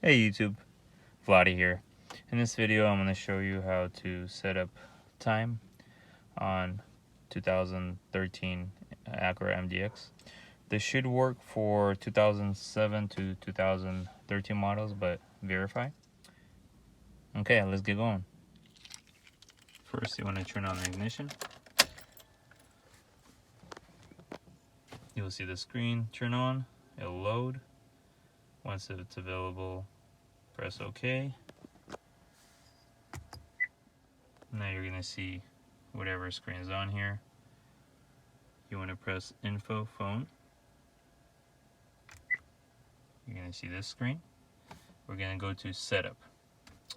Hey YouTube, Vladi here. In this video I'm going to show you how to set up time on 2013 Acura MDX. This should work for 2007 to 2013 models, but verify. Okay, let's get going. First you want to turn on the ignition. You'll see the screen turn on, it'll load. Once it's available, press OK. Now you're going to see whatever screen is on here. You want to press Info Phone. You're going to see this screen. We're going to go to Setup.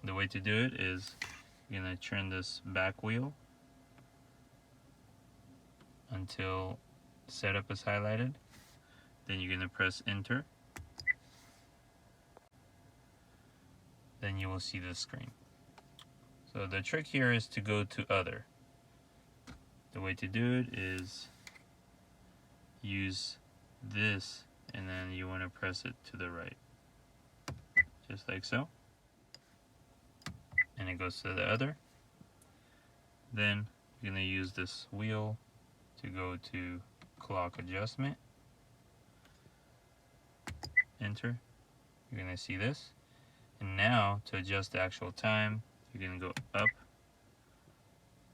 The way to do it is you're going to turn this back wheel until Setup is highlighted. Then you're going to press Enter. Then you will see this screen. So the trick here is to go to Other. The way to do it is use this, and then you want to press it to the right, just like so, and it goes to the Other. Then you're going to use this wheel to go to Clock Adjustment. Enter. You're going to see this. And now to adjust the actual time, you're going to go up,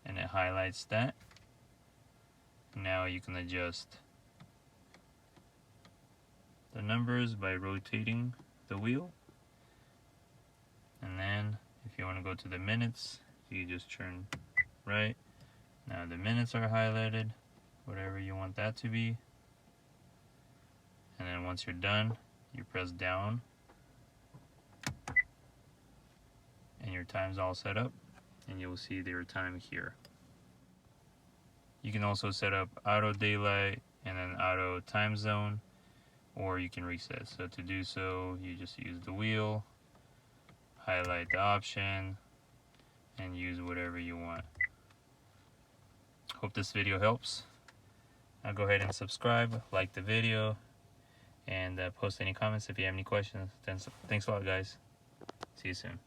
and it highlights that. Now you can adjust the numbers by rotating the wheel. And then if you want to go to the minutes, you just turn right. Now the minutes are highlighted, whatever you want that to be. And then once you're done, you press down, and your time's all set up, and you'll see your time here. You can also set up auto daylight and then auto time zone, or you can reset. So to do so, you just use the wheel, highlight the option, and use whatever you want. Hope this video helps. Now go ahead and subscribe, like the video, and post any comments if you have any questions. Thanks a lot, guys. See you soon.